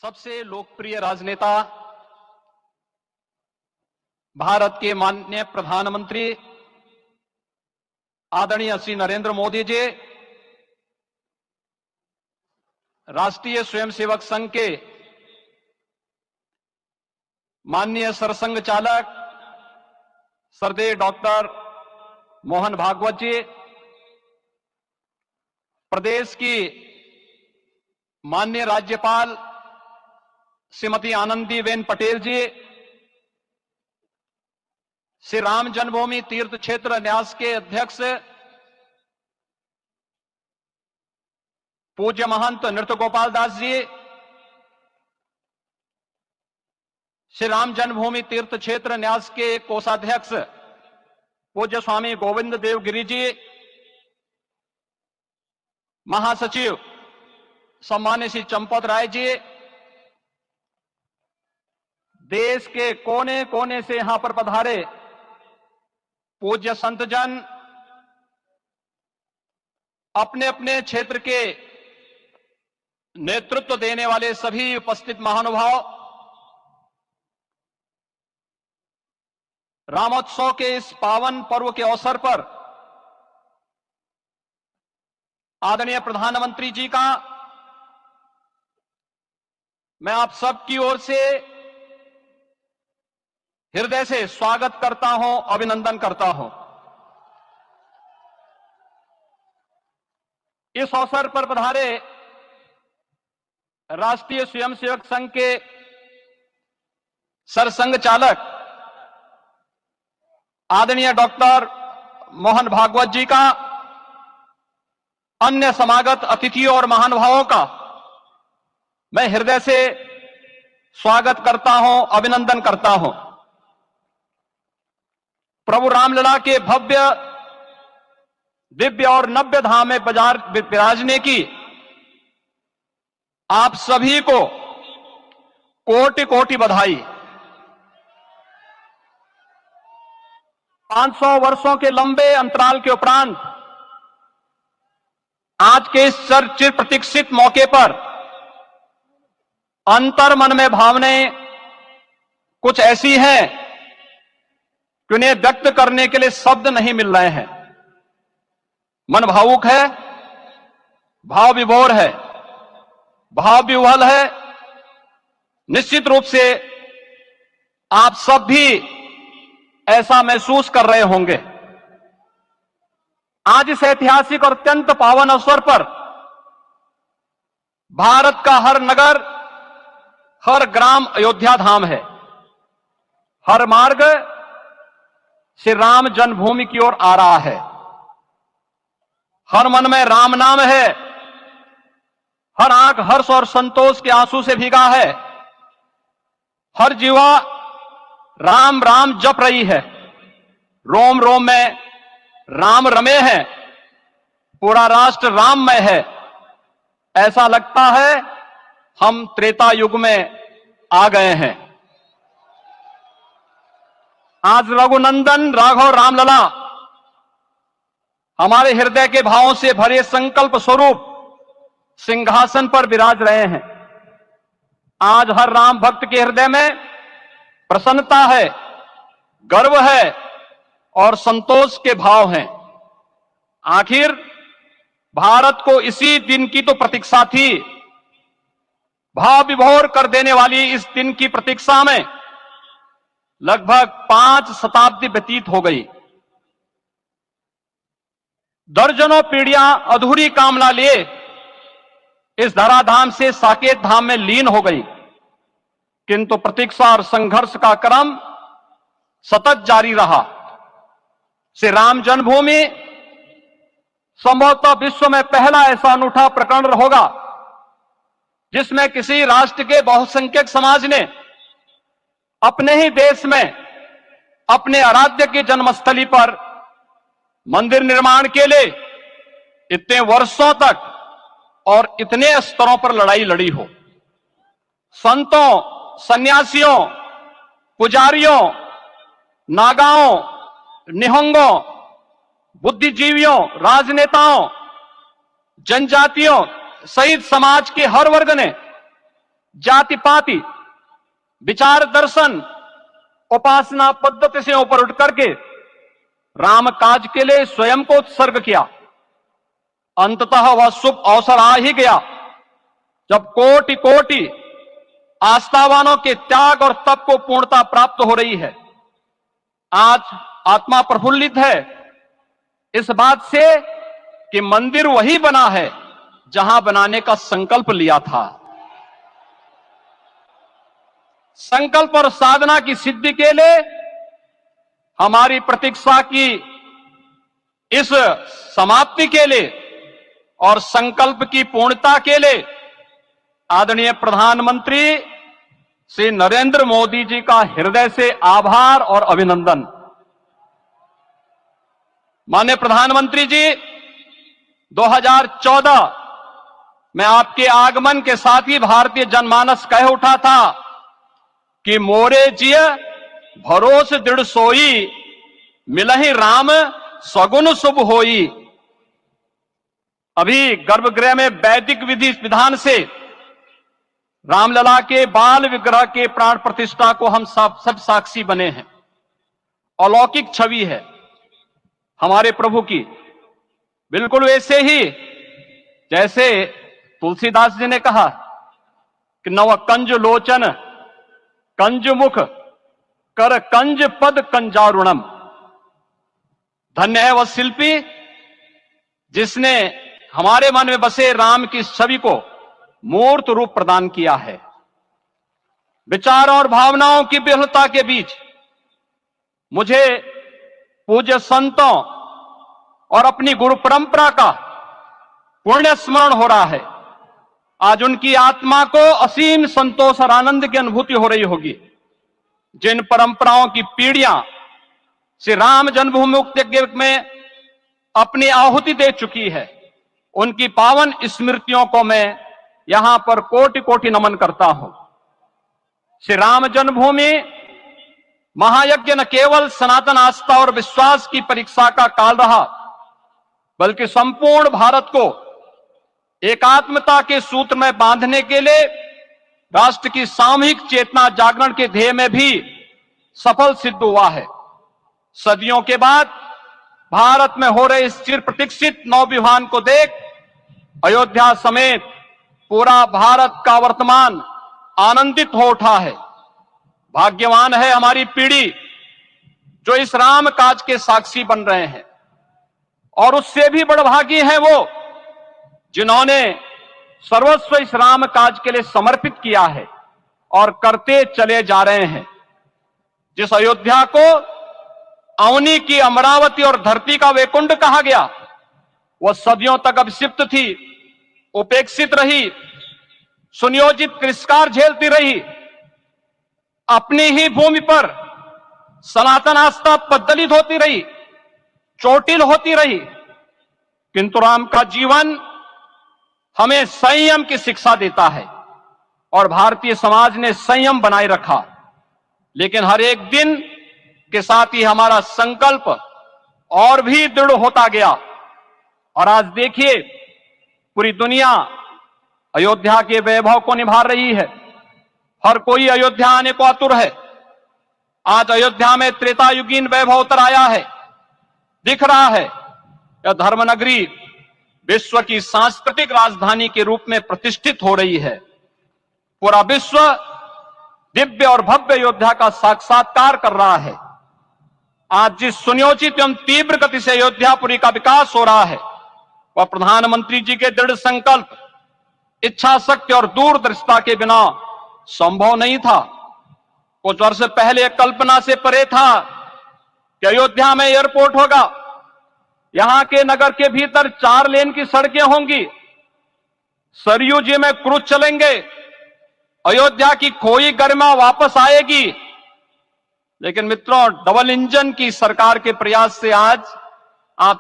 सबसे लोकप्रिय राजनेता भारत के माननीय प्रधानमंत्री आदरणीय श्री नरेंद्र मोदी जी, राष्ट्रीय स्वयंसेवक संघ के माननीय सरसंघ चालक श्रद्धेय डॉक्टर मोहन भागवत जी, प्रदेश की माननीय राज्यपाल श्रीमती आनंदीबेन पटेल जी, श्री राम जन्मभूमि तीर्थ क्षेत्र न्यास के अध्यक्ष पूज्य महंत नृत्य गोपाल दास जी, श्री राम जन्मभूमि तीर्थ क्षेत्र न्यास के कोषाध्यक्ष पूज्य स्वामी गोविंद देव गिरि जी, महासचिव सम्मान्य श्री चंपत राय जी, देश के कोने कोने से यहां पर पधारे पूज्य संतजन, अपने अपने क्षेत्र के नेतृत्व देने वाले सभी उपस्थित महानुभाव, रामोत्सव के इस पावन पर्व के अवसर पर आदरणीय प्रधानमंत्री जी का मैं आप सबकी ओर से हृदय से स्वागत करता हूं, अभिनंदन करता हूं। इस अवसर पर पधारे राष्ट्रीय स्वयंसेवक संघ के सरसंघ चालक आदरणीय डॉक्टर मोहन भागवत जी का, अन्य समागत अतिथियों और महानुभावों का मैं हृदय से स्वागत करता हूं, अभिनंदन करता हूं। प्रभु रामलला के भव्य दिव्य और नव्य धाम में विराजने की आप सभी को कोटि कोटि बधाई। 500 वर्षों के लंबे अंतराल के उपरांत आज के इस चर्चित प्रतीक्षित मौके पर अंतर मन में भावनाएं कुछ ऐसी हैं कि उन्हें व्यक्त करने के लिए शब्द नहीं मिल रहे हैं। मन भावुक है, भाव विभोर है, भाव विह्वल है। निश्चित रूप से आप सब भी ऐसा महसूस कर रहे होंगे। आज इस ऐतिहासिक और अत्यंत पावन अवसर पर भारत का हर नगर, हर ग्राम अयोध्या धाम है। हर मार्ग श्री राम जन्मभूमि की ओर आ रहा है। हर मन में राम नाम है। हर आंख हर्ष और संतोष के आंसू से भीगा है। हर जीवा राम राम जप रही है। रोम रोम में राम रमे हैं। पूरा राष्ट्र राममय है। ऐसा लगता है हम त्रेता युग में आ गए हैं। आज रघुनंदन राघव रामलला हमारे हृदय के भावों से भरे संकल्प स्वरूप सिंहासन पर विराज रहे हैं। आज हर राम भक्त के हृदय में प्रसन्नता है, गर्व है और संतोष के भाव हैं। आखिर भारत को इसी दिन की तो प्रतीक्षा थी। भाव विभोर कर देने वाली इस दिन की प्रतीक्षा में लगभग 5 शताब्दी व्यतीत हो गई। दर्जनों पीढ़ियां अधूरी कामना लिए इस धराधाम से साकेत धाम में लीन हो गई, किंतु प्रतीक्षा और संघर्ष का क्रम सतत जारी रहा। श्री राम जन्मभूमि संभवतः विश्व में पहला ऐसा अनूठा प्रकरण होगा जिसमें किसी राष्ट्र के बहुसंख्यक समाज ने अपने ही देश में अपने आराध्य की जन्मस्थली पर मंदिर निर्माण के लिए इतने वर्षों तक और इतने स्तरों पर लड़ाई लड़ी हो। संतों, सन्यासियों, पुजारियों, नागाओं, निहंगों, बुद्धिजीवियों, राजनेताओं, जनजातियों सहित समाज के हर वर्ग ने जाति पाति, विचार दर्शन, उपासना पद्धति से ऊपर उठ करके राम काज के लिए स्वयं को उत्सर्ग किया। अंततः वह शुभ अवसर आ ही गया जब कोटि कोटि आस्थावानों के त्याग और तप को पूर्णता प्राप्त हो रही है। आज आत्मा प्रफुल्लित है इस बात से कि मंदिर वही बना है जहां बनाने का संकल्प लिया था। संकल्प और साधना की सिद्धि के लिए हमारी प्रतीक्षा की इस समाप्ति के लिए और संकल्प की पूर्णता के लिए आदरणीय प्रधानमंत्री श्री नरेंद्र मोदी जी का हृदय से आभार और अभिनंदन। माननीय प्रधानमंत्री जी, 2014 में आपके आगमन के साथ ही भारतीय जनमानस कह उठा था कि मोरे जिय भरोस दृढ़ सोई, मिलहि राम सगुन शुभ होई। अभी गर्भगृह में वैदिक विधि विधान से रामलला के बाल विग्रह के प्राण प्रतिष्ठा को हम सब साक्षी बने हैं। अलौकिक छवि है हमारे प्रभु की, बिल्कुल वैसे ही जैसे तुलसीदास जी ने कहा कि नव कंज लोचन कंज मुख कर कंज पद कंजारुणम। धन्य है वह शिल्पी जिसने हमारे मन में बसे राम की छवि को मूर्त रूप प्रदान किया है। विचारों और भावनाओं की विहलता के बीच मुझे पूज्य संतों और अपनी गुरु परंपरा का पुण्य स्मरण हो रहा है। आज उनकी आत्मा को असीम संतोष और आनंद की अनुभूति हो रही होगी। जिन परंपराओं की पीढ़ियां श्री राम जन्मभूमि यज्ञ में अपनी आहुति दे चुकी है, उनकी पावन स्मृतियों को मैं यहां पर कोटि कोटि नमन करता हूं। श्री राम जन्मभूमि महायज्ञ न केवल सनातन आस्था और विश्वास की परीक्षा का काल रहा, बल्कि संपूर्ण भारत को एकात्मता के सूत्र में बांधने के लिए राष्ट्र की सामूहिक चेतना जागरण के ध्येय में भी सफल सिद्ध हुआ है। सदियों के बाद भारत में हो रहे इस चिर प्रतीक्षित नवविवाह को देख अयोध्या समेत पूरा भारत का वर्तमान आनंदित हो उठा है। भाग्यवान है हमारी पीढ़ी जो इस राम काज के साक्षी बन रहे हैं, और उससे भी बड़भागी है वो जिन्होंने सर्वस्व इस राम काज के लिए समर्पित किया है और करते चले जा रहे हैं। जिस अयोध्या को अवनी की अमरावती और धरती का वैकुंठ कहा गया, वह सदियों तक अभिषिप्त थी, उपेक्षित रही, सुनियोजित तिरस्कार झेलती रही। अपनी ही भूमि पर सनातन आस्था पद्दलित होती रही, चोटिल होती रही, किंतु राम का जीवन हमें संयम की शिक्षा देता है और भारतीय समाज ने संयम बनाए रखा। लेकिन हर एक दिन के साथ ही हमारा संकल्प और भी दृढ़ होता गया, और आज देखिए पूरी दुनिया अयोध्या के वैभव को निभा रही है। हर कोई अयोध्या आने को आतुर है। आज अयोध्या में त्रेतायुगीन वैभव उतर आया है, दिख रहा है। यह धर्मनगरी विश्व की सांस्कृतिक राजधानी के रूप में प्रतिष्ठित हो रही है। पूरा विश्व दिव्य और भव्य अयोध्या का साक्षात्कार कर रहा है। आज जिस सुनियोजित एवं तीव्र गति से अयोध्यापुरी का विकास हो रहा है, वह प्रधानमंत्री जी के दृढ़ संकल्प, इच्छा शक्ति और दूरदर्शिता के बिना संभव नहीं था। कुछ वर्ष पहले कल्पना से परे था कि अयोध्या में एयरपोर्ट होगा, यहां के नगर के भीतर 4 लेन की सड़कें होंगी, सरयू जी में क्रूज चलेंगे, अयोध्या की खोई गरिमा वापस आएगी। लेकिन मित्रों, डबल इंजन की सरकार के प्रयास से आज आप